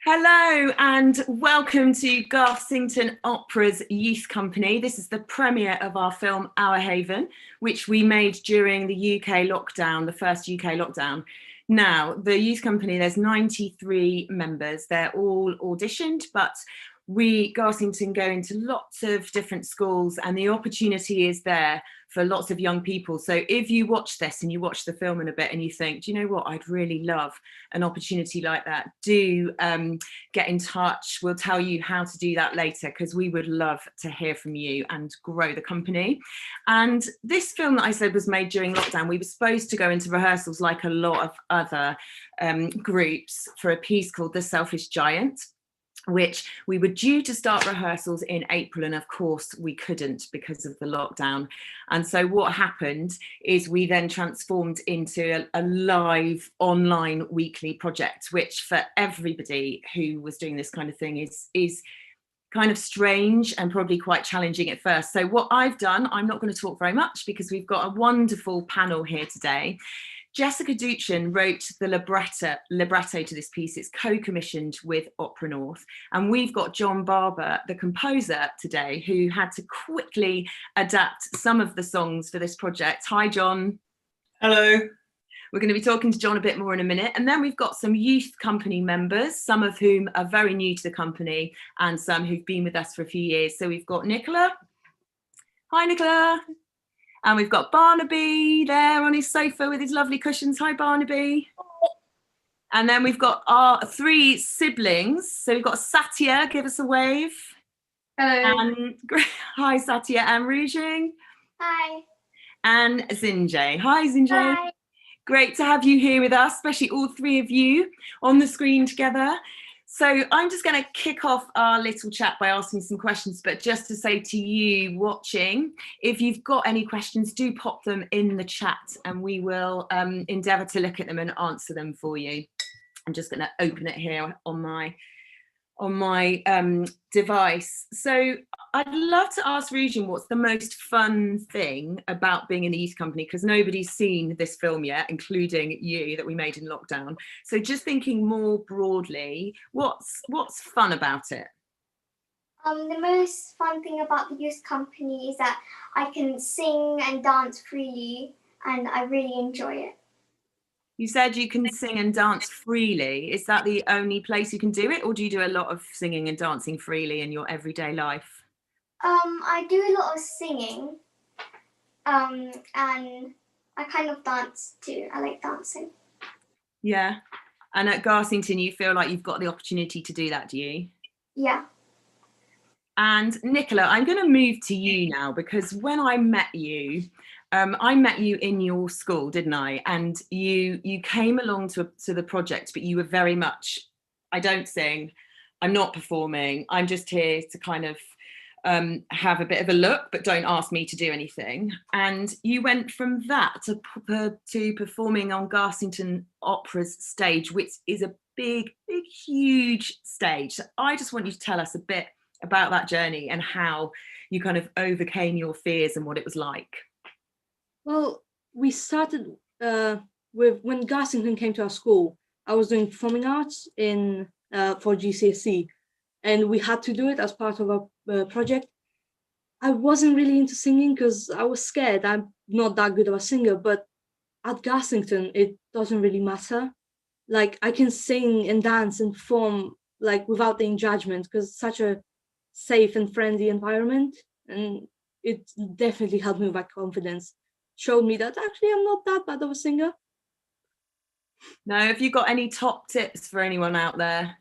Hello and welcome to Garsington Opera's Youth Company. This is the premiere of our film Our Haven, which we made during the UK lockdown, the first UK lockdown. Now, the Youth Company, there's 93 members. They're all auditioned, but we, Garsington, go into lots of different schools and the opportunity is there for lots of young people. So if you watch this and you watch the film in a bit and you think, do you know what, I'd really love an opportunity like that, do get in touch. We'll tell you how to do that later because we would love to hear from you and grow the company. And this film that I said was made during lockdown, we were supposed to go into rehearsals like a lot of other groups for a piece called The Selfish Giant, which we were due to start rehearsals in April, and of course we couldn't because of the lockdown. And so what happened is we then transformed into a live online weekly project, which for everybody who was doing this kind of thing is kind of strange and probably quite challenging at first. So what I've done, I'm not going to talk very much because we've got a wonderful panel here today. Jessica Duchin wrote the libretto to this piece. It's co-commissioned with Opera North. And we've got John Barber, the composer today, who had to quickly adapt some of the songs for this project. Hi, John. Hello. We're going to be talking to John a bit more in a minute. And then we've got some youth company members, some of whom are very new to the company and some who've been with us for a few years. So we've got Nicola. Hi, Nicola. And we've got Barnaby there on his sofa with his lovely cushions. Hi, Barnaby. And then we've got our three siblings. So we've got Satya, give us a wave. Hello. And, hi, Satya and Rujing. Hi. And Zinjay. Hi, Zinjay. Hi. Great to have you here with us, especially all three of you on the screen together. So I'm just going to kick off our little chat by asking some questions, but just to say to you watching, if you've got any questions, do pop them in the chat and we will endeavour to look at them and answer them for you. I'm just going to open it here on my device. So I'd love to ask Rujin what's the most fun thing about being in the youth company, because nobody's seen this film yet, including you, that we made in lockdown. So just thinking more broadly, what's fun about it? The most fun thing about the youth company is that I can sing and dance freely and I really enjoy it. You said you can sing and dance freely. Is that the only place you can do it, or do you do a lot of singing and dancing freely in your everyday life? I do a lot of singing, and I kind of dance too. I like dancing. Yeah. And at Garsington, you feel like you've got the opportunity to do that, do you? Yeah. And Nicola, I'm going to move to you now, because when I met you in your school, didn't I? And you came along to the project, but you were very much, I don't sing, I'm not performing, I'm just here to kind of have a bit of a look, but don't ask me to do anything. And you went from that to performing on Garsington Opera's stage, which is a big, huge stage. So I just want you to tell us a bit about that journey and how you kind of overcame your fears and what it was like. Well, we started with when Garsington came to our school. I was doing performing arts for GCSE, and we had to do it as part of our project. I wasn't really into singing because I was scared. I'm not that good of a singer, but at Garsington, it doesn't really matter. Like, I can sing and dance and perform like without any judgment because it's such a safe and friendly environment, and it definitely helped me with my confidence. Showed me that actually I'm not that bad of a singer. Now, have you got any top tips for anyone out there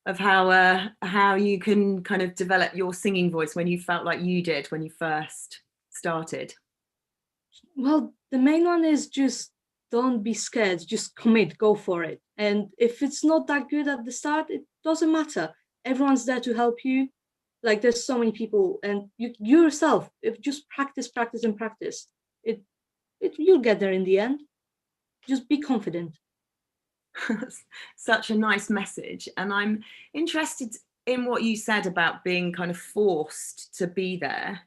of how you can kind of develop your singing voice when you felt like you did when you first started? Well, the main one is just don't be scared, just commit, go for it. And if it's not that good at the start, it doesn't matter. Everyone's there to help you. Like, there's so many people, and you yourself, if just practice and practice, you'll get there in the end. Just be confident. Such a nice message. And I'm interested in what you said about being kind of forced to be there,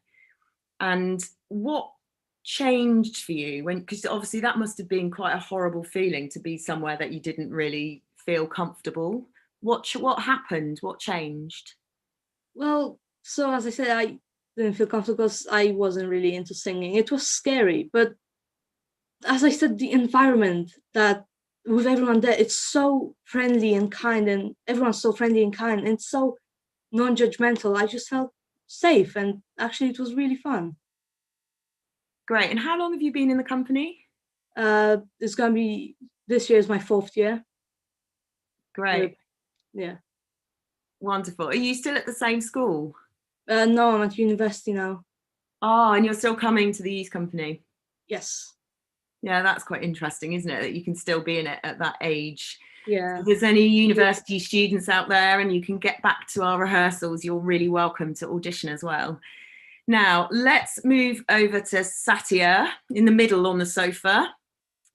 and what changed for you because obviously that must have been quite a horrible feeling to be somewhere that you didn't really feel comfortable. What happened? What changed? Well, so as I said, I didn't feel comfortable because I wasn't really into singing. It was scary, but as I said, the environment that with everyone there, it's so friendly and kind, and everyone's so friendly and kind, and it's so non-judgmental. I just felt safe, and actually it was really fun. Great. And how long have you been in the company? It's gonna be, this year is my 4th year. Great. Yeah. Wonderful. Are you still at the same school? No, I'm at university now. Oh, and you're still coming to the youth company? Yes. Yeah, that's quite interesting, isn't it? That you can still be in it at that age. Yeah. If there's any university students out there and you can get back to our rehearsals, you're really welcome to audition as well. Now, let's move over to Satya in the middle on the sofa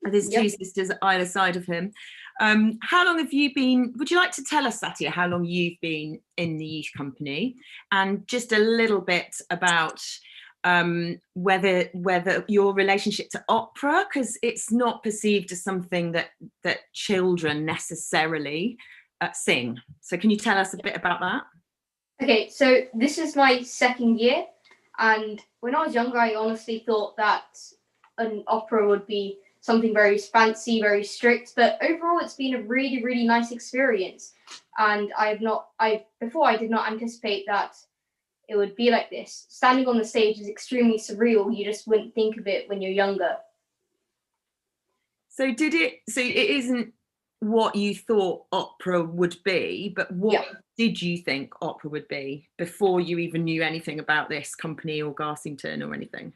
with his two sisters either side of him. How long have you been, would you like to tell us, Satya, how long you've been in the youth company, and just a little bit about whether your relationship to opera, because it's not perceived as something that children necessarily sing. So can you tell us a bit about that? Okay, so this is my 2nd year, and when I was younger, I honestly thought that an opera would be something very fancy, very strict, but overall it's been a really, really nice experience. And before I did not anticipate that it would be like this. Standing on the stage is extremely surreal. You just wouldn't think of it when you're younger. So it isn't what you thought opera would be, but what did you think opera would be before you even knew anything about this company or Garsington or anything?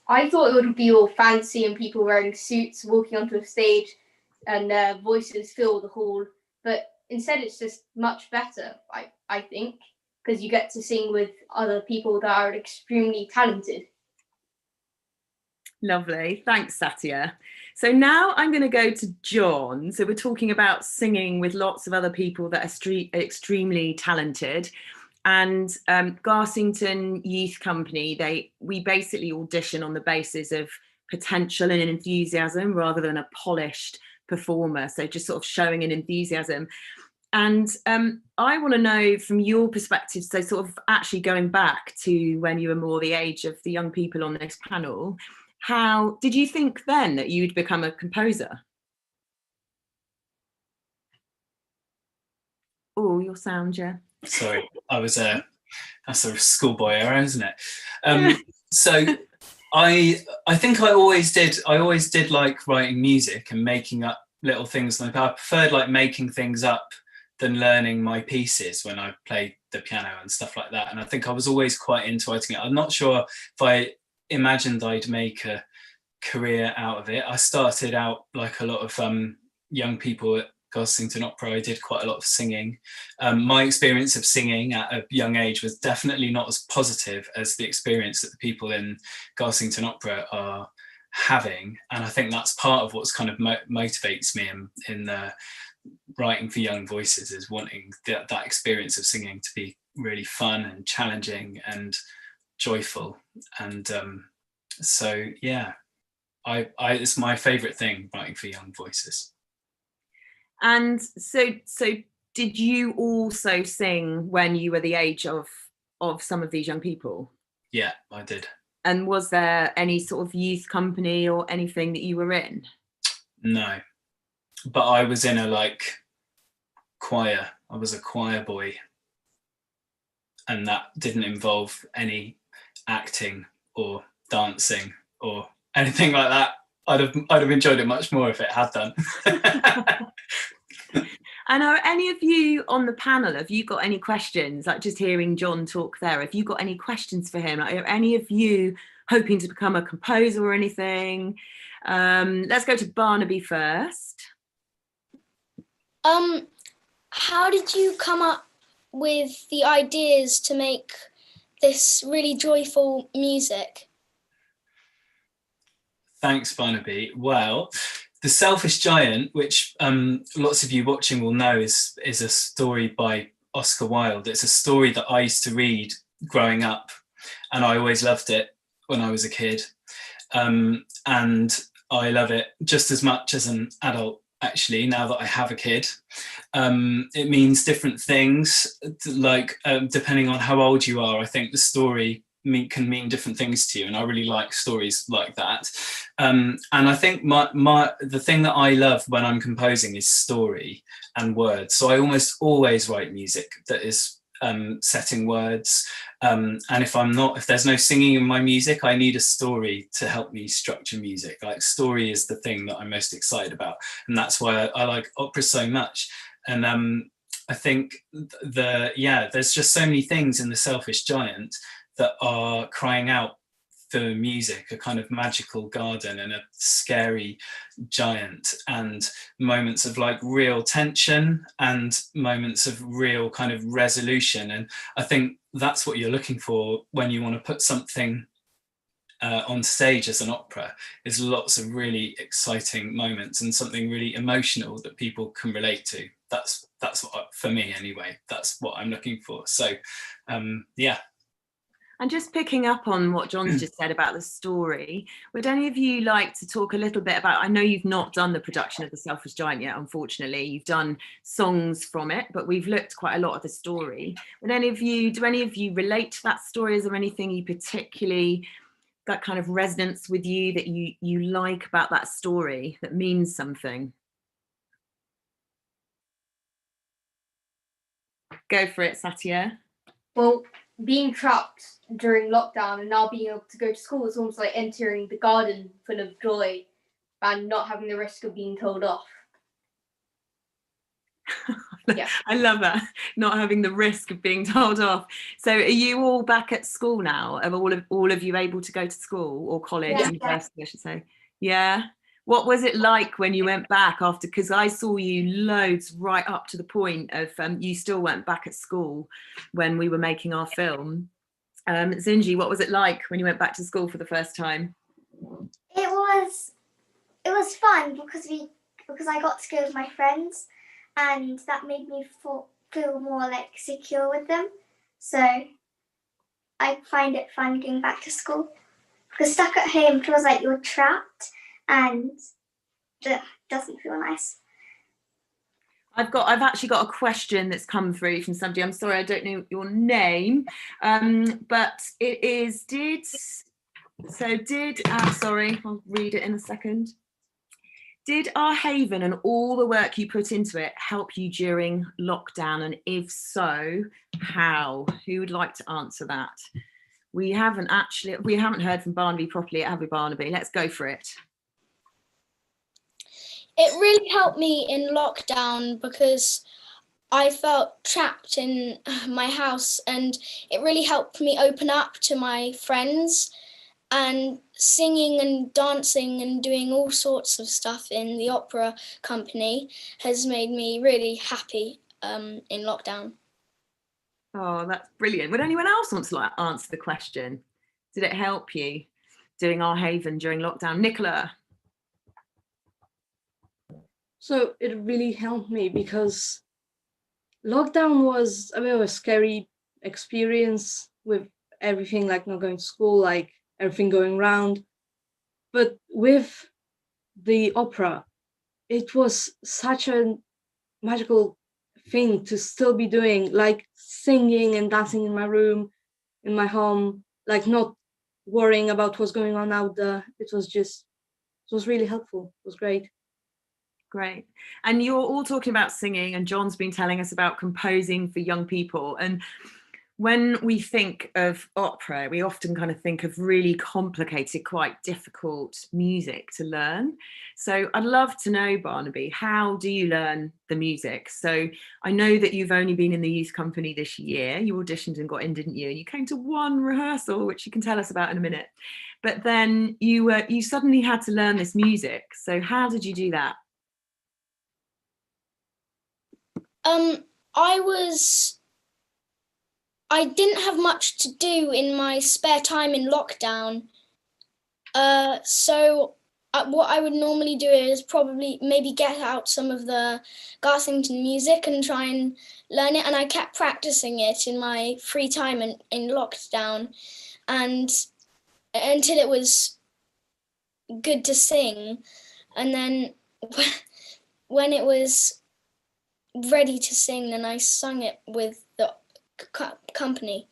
I thought it would be all fancy and people wearing suits walking onto a stage and their voices fill the hall. But instead it's just much better, I think, because you get to sing with other people that are extremely talented. Lovely. Thanks, Satya. So now I'm going to go to John. So we're talking about singing with lots of other people that are extremely talented. And Garsington Youth Company, we basically audition on the basis of potential and enthusiasm rather than a polished performer. So just sort of showing an enthusiasm. And I want to know from your perspective, so sort of actually going back to when you were more the age of the young people on this panel, how did you think then that you'd become a composer? Oh, your sound, yeah. Sorry, that's a schoolboy error, isn't it? So I think I always did like writing music and making up little things. Like I preferred like making things up than learning my pieces when I played the piano and stuff like that. And I think I was always quite into writing it. I'm not sure if I imagined I'd make a career out of it. I started out like a lot of young people at Garsington Opera. I did quite a lot of singing. My experience of singing at a young age was definitely not as positive as the experience that the people in Garsington Opera are having. And I think that's part of what's kind of motivates me in writing for young voices, is wanting that experience of singing to be really fun and challenging and joyful. And so yeah, it's my favorite thing, writing for young voices. And so did you also sing when you were the age of some of these young people? Yeah, I did. And was there any sort of youth company or anything that you were in? No, but I was in a choir. I was a choir boy, and that didn't involve any acting or dancing or anything like that. I'd have enjoyed it much more if it had done. And are any of you on the panel, have you got any questions? Like just hearing John talk there, have you got any questions for him? Are any of you hoping to become a composer or anything? Let's go to Barnaby first. How did you come up with the ideas to make this really joyful music? Thanks, Barnaby. Well, The Selfish Giant, which lots of you watching will know, is a story by Oscar Wilde. It's a story that I used to read growing up, and I always loved it when I was a kid. And I love it just as much as an adult actually, now that I have a kid. It means different things, like depending on how old you are. I think the story can mean different things to you, and I really like stories like that. And I think the thing that I love when I'm composing is story and words. So I almost always write music that is setting words. And if there's no singing in my music, I need a story to help me structure music. Like, story is the thing that I'm most excited about, and that's why I like opera so much. And I think there's just so many things in The Selfish Giant that are crying out for music, a kind of magical garden and a scary giant, and moments of like real tension and moments of real kind of resolution. And I think that's what you're looking for when you want to put something on stage as an opera, is lots of really exciting moments and something really emotional that people can relate to. That's what, for me anyway, that's what I'm looking for. So yeah. And just picking up on what John's just said about the story, would any of you like to talk a little bit about, I know you've not done the production of The Selfish Giant yet, unfortunately, you've done songs from it, but we've looked quite a lot at the story. Do any of you relate to that story? Is there anything you particularly, that kind of resonance with you, that you like about that story, that means something? Go for it, Satya. Well, being trapped during lockdown and now being able to go to school is almost like entering the garden full of joy and not having the risk of being told off. Yeah. I love that, not having the risk of being told off. So are you all back at school now? Are all of you able to go to school, or college, university, I should say? Yeah. What was it like when you went back after, because I saw you loads right up to the point of you still went back at school when we were making our film. Zinji, what was it like when you went back to school for the first time? It was fun because I got to go with my friends, and that made me feel more like secure with them. So I find it fun going back to school, because stuck at home feels like you're trapped and it doesn't feel nice. I've actually got a question that's come through from somebody. I'm sorry, I don't know your name, but it is, sorry, I'll read it in a second. Did Our Haven and all the work you put into it help you during lockdown? And if so, how? Who would like to answer that? We haven't heard from Barnaby properly, have we, Barnaby? Let's go for it. It really helped me in lockdown because I felt trapped in my house, and it really helped me open up to my friends, and singing and dancing and doing all sorts of stuff in the opera company has made me really happy in lockdown. Oh, that's brilliant. Would anyone else want to answer the question? Did it help you doing Our Haven during lockdown? Nicola? So it really helped me because lockdown was a bit of a scary experience with everything, like not going to school, like everything going round. But with the opera, it was such a magical thing to still be doing, like singing and dancing in my room, in my home, like not worrying about what's going on out there. It was really helpful. It was great. Great. And you're all talking about singing, and John's been telling us about composing for young people. And when we think of opera, we often kind of think of really complicated, quite difficult music to learn. So I'd love to know, Barnaby, how do you learn the music? So I know that you've only been in the youth company this year. You auditioned and got in, didn't you? And you came to one rehearsal, which you can tell us about in a minute. But then you suddenly had to learn this music. So how did you do that? I didn't have much to do in my spare time in lockdown. So what I would normally do is probably maybe get out some of the Garsington music and try and learn it. And I kept practicing it in my free time in lockdown, and until it was good to sing. And then when it was ready to sing, then I sung it with the company.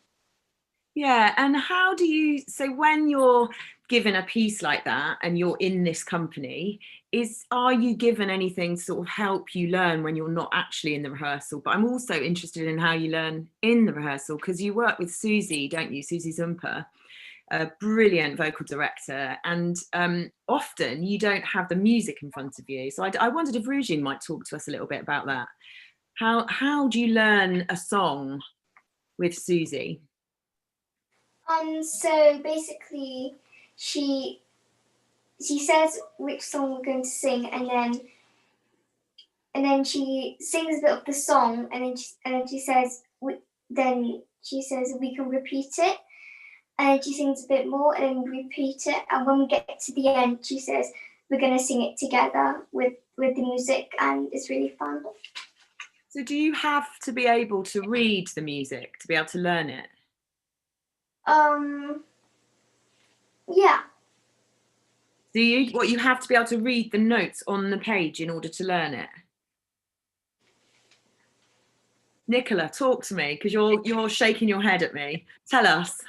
Yeah, and how do you, so when you're given a piece like that and you're in this company, are you given anything to sort of help you learn when you're not actually in the rehearsal? But I'm also interested in how you learn in the rehearsal, because you work with Susie, don't you? Susie Zumper, a brilliant vocal director, and often you don't have the music in front of you. So I wondered if Rujin might talk to us a little bit about that. How do you learn a song with Susie? So basically, she says which song we're going to sing, and then she sings a bit of the song, and then she says we can repeat it, and then she sings a bit more, and then we repeat it, and when we get to the end, she says we're going to sing it together with the music, and it's really fun. So do you have to be able to read the music to be able to learn it? Yeah. Do you? What, you have to be able to read the notes on the page in order to learn it? Nicola, talk to me, because you're shaking your head at me. Tell us.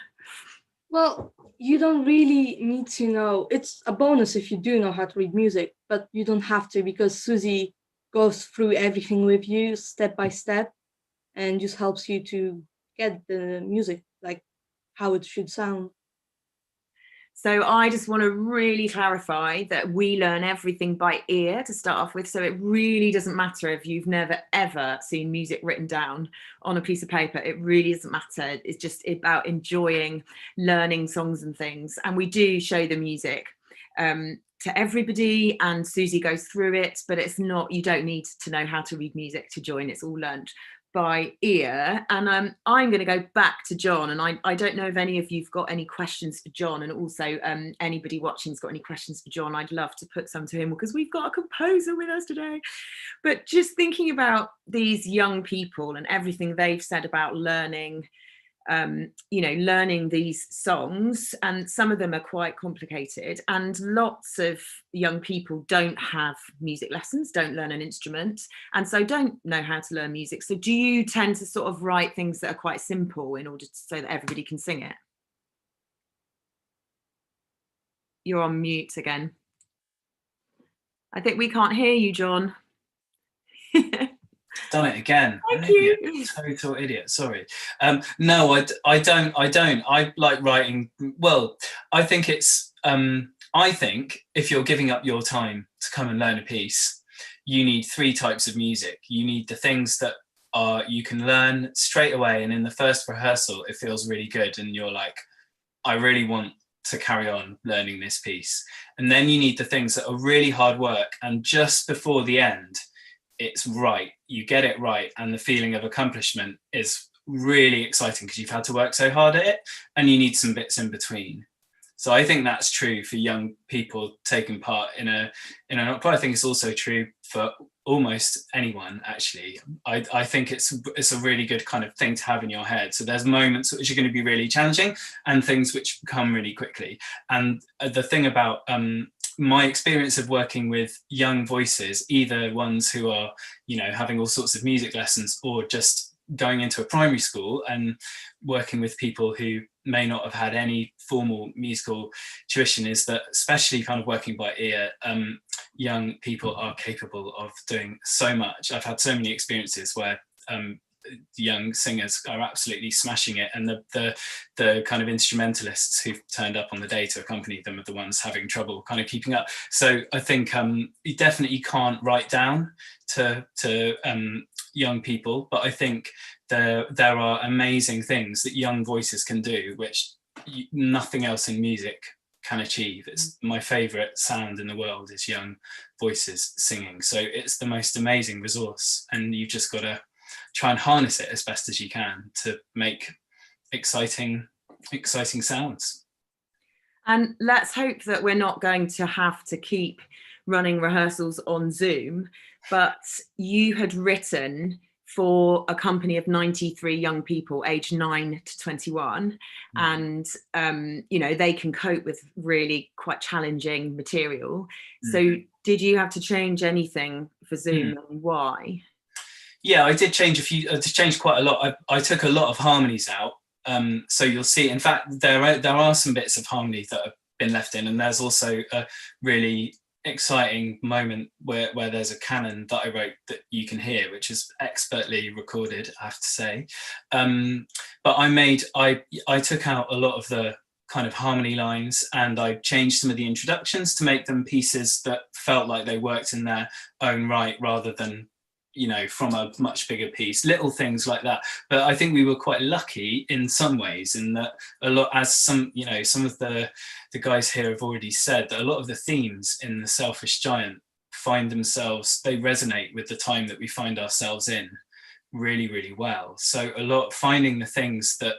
Well, you don't really need to know. It's a bonus if you do know how to read music, but you don't have to, because Susie goes through everything with you step by step and just helps you to get the music, like how it should sound. So I just want to really clarify that we learn everything by ear to start off with. So it really doesn't matter if you've never, ever seen music written down on a piece of paper. It really doesn't matter. It's just about enjoying learning songs and things. And we do show the music to everybody, and Susie goes through it, but it's not, you don't need to know how to read music to join. It's all learned by ear. And I'm going to go back to John, and I don't know if any of you've got any questions for John, and also anybody watching's got any questions for John. I'd love to put some to him, because we've got a composer with us today. But just thinking about these young people and everything they've said about learning, learning these songs, and some of them are quite complicated, and lots of young people don't have music lessons, don't learn an instrument, and so don't know how to learn music. So do you tend to sort of write things that are quite simple in order so that everybody can sing it? You're on mute again. I think we can't hear you, John. Done it again. Thank you. Total idiot. Sorry. No, I don't. I like writing. Well, I think it's. I think if you're giving up your time to come and learn a piece, you need 3 types of music. You need the things that you can learn straight away, and in the first rehearsal, it feels really good, and you're like, I really want to carry on learning this piece. And then you need the things that are really hard work, and just before the end, it's right, you get it right, and the feeling of accomplishment is really exciting because you've had to work so hard at it, and you need some bits in between. So I think that's true for young people taking part in an opera. I think it's also true for almost anyone, actually. I think it's a really good kind of thing to have in your head. So there's moments which are going to be really challenging and things which come really quickly. And the thing about my experience of working with young voices, either ones who are, having all sorts of music lessons, or just going into a primary school and working with people who may not have had any formal musical tuition, is that, especially kind of working by ear, young people are capable of doing so much. I've had so many experiences where young singers are absolutely smashing it, and the kind of instrumentalists who've turned up on the day to accompany them are the ones having trouble kind of keeping up. So I think you definitely can't write down to young people, but I think there are amazing things that young voices can do which nothing else in music can achieve. It's my favorite sound in the world is young voices singing. So it's the most amazing resource, and you've just got to try and harness it as best as you can to make exciting sounds. And let's hope that we're not going to have to keep running rehearsals on Zoom, but you had written for a company of 93 young people aged 9 to 21, and they can cope with really quite challenging material. So Did you have to change anything for Zoom and why? Yeah, I did change quite a lot. I took a lot of harmonies out. So you'll see, in fact, there are some bits of harmony that have been left in, and there's also a really exciting moment where there's a canon that I wrote that you can hear, which is expertly recorded, I have to say. But I took out a lot of the kind of harmony lines, and I changed some of the introductions to make them pieces that felt like they worked in their own right, rather than, you know, from a much bigger piece, little things like that. But I think we were quite lucky in some ways, in that a lot, as some of the guys here have already said, that a lot of the themes in The Selfish Giant they resonate with the time that we find ourselves in really, really well. So a lot, finding the things that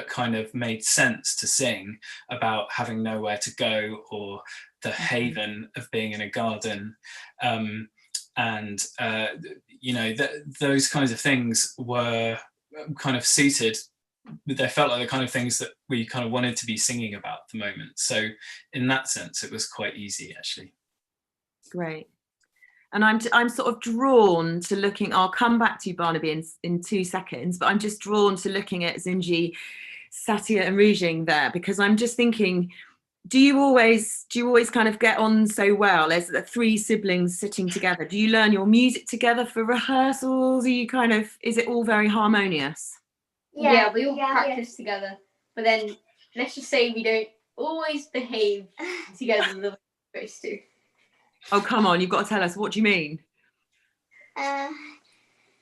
kind of made sense to sing about having nowhere to go, or the haven of being in a garden, and those kinds of things were kind of suited. They felt like the kind of things that we kind of wanted to be singing about at the moment. So in that sense, it was quite easy, actually. Great. And I'm sort of drawn to looking, I'll come back to you, Barnaby, in 2 seconds, but I'm just drawn to looking at Zinji, Satya and Rujing there, because I'm just thinking, do you always kind of get on so well as the 3 siblings sitting together? Do you learn your music together for rehearsals? Is it all very harmonious? Yeah, we all practice together, but then let's just say we don't always behave together the way we're supposed to. Oh, come on, you've got to tell us. What do you mean? We're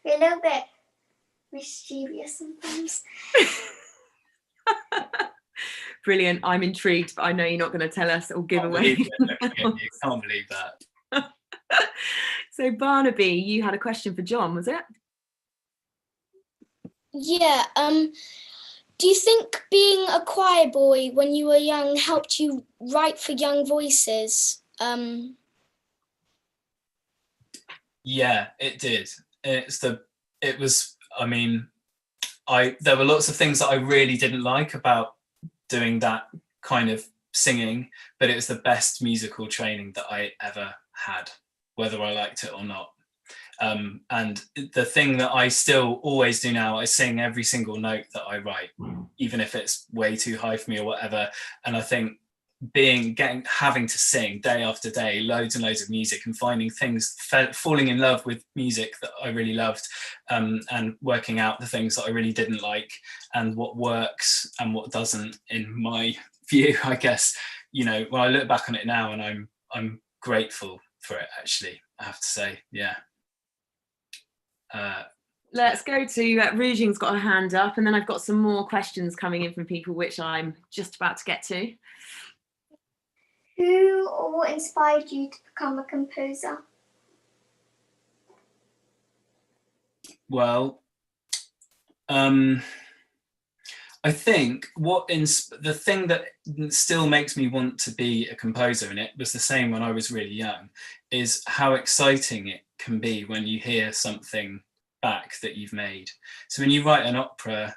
a little bit mischievous sometimes. Brilliant. I'm intrigued, but I know you're not going to tell us or give away. You can't believe that. So Barnaby, you had a question for John, was it? Yeah. Do you think being a choir boy when you were young helped you write for young voices? Yeah, it did. There were lots of things that I really didn't like about doing that kind of singing, but it was the best musical training that I ever had, whether I liked it or not. And the thing that I still always do now, I sing every single note that I write, even if it's way too high for me or whatever. And I think having to sing day after day loads and loads of music, and finding things, falling in love with music that I really loved, and working out the things that I really didn't like, and what works and what doesn't, in my view, I guess. You know, when I look back on it now, and I'm grateful for it, actually, I have to say. Yeah. Let's go to Rujing's got her hand up, and then I've got some more questions coming in from people, which I'm just about to get to. Who or what inspired you to become a composer? Well, I think the thing that still makes me want to be a composer, and it was the same when I was really young, is how exciting it can be when you hear something back that you've made. So when you write an opera,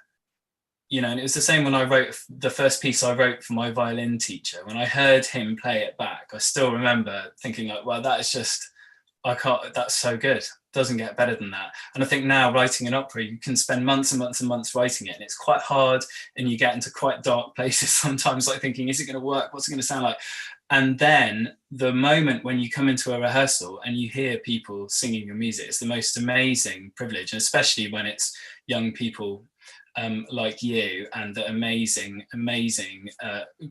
you know, and it was the same when I wrote the first piece I wrote for my violin teacher. When I heard him play it back, I still remember thinking like, well, that's so good. Doesn't get better than that. And I think now, writing an opera, you can spend months and months and months writing it, and it's quite hard, and you get into quite dark places sometimes, like thinking, is it going to work? What's it going to sound like? And then the moment when you come into a rehearsal and you hear people singing your music, it's the most amazing privilege, and especially when it's young people like you and the amazing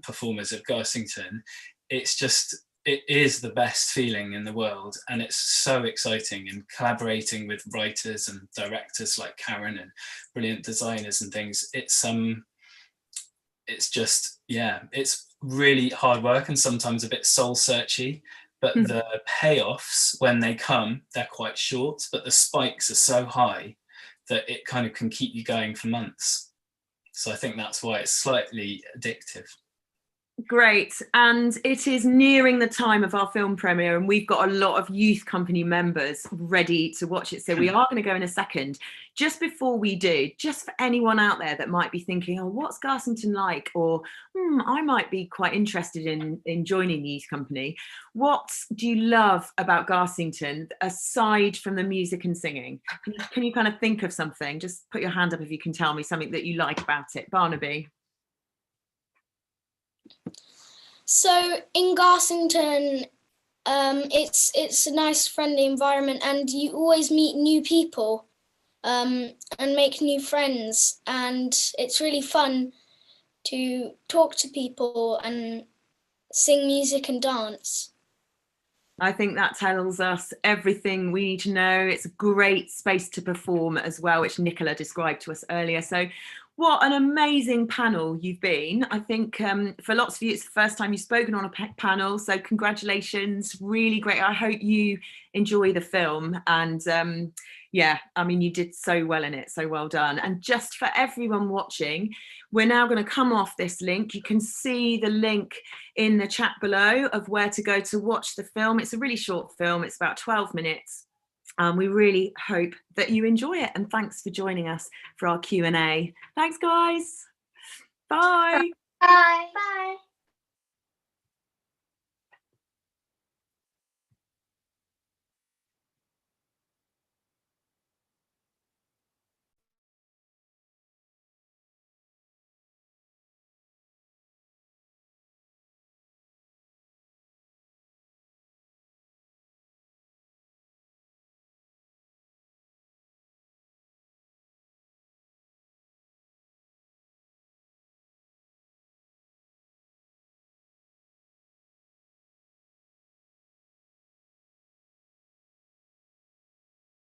performers at Garsington. It is the best feeling in the world, and it's so exciting, and collaborating with writers and directors like Karen and brilliant designers and things. It's really hard work, and sometimes a bit soul searchy, but the payoffs, when they come, they're quite short, but the spikes are so high that it kind of can keep you going for months. So I think that's why it's slightly addictive. Great. And it is nearing the time of our film premiere, and we've got a lot of youth company members ready to watch it. So we are going to go in a second. Just before we do, just for anyone out there that might be thinking, oh, what's Garsington like? Or I might be quite interested in joining the youth company. What do you love about Garsington aside from the music and singing? Can you kind of think of something? Just put your hand up if you can tell me something that you like about it. Barnaby. So in Garsington, it's a nice, friendly environment, and you always meet new people and make new friends, and it's really fun to talk to people and sing music and dance. I think that tells us everything we need to know. It's a great space to perform as well, which Nicola described to us earlier. So what an amazing panel you've been. I think for lots of you, it's the first time you've spoken on a panel. So congratulations, really great. I hope you enjoy the film. And yeah, I mean, you did so well in it. So well done. And just for everyone watching, we're now going to come off this link. You can see the link in the chat below of where to go to watch the film. It's a really short film. It's about 12 minutes. We really hope that you enjoy it, and thanks for joining us for our Q&A. Thanks, guys. Bye. Bye. Bye.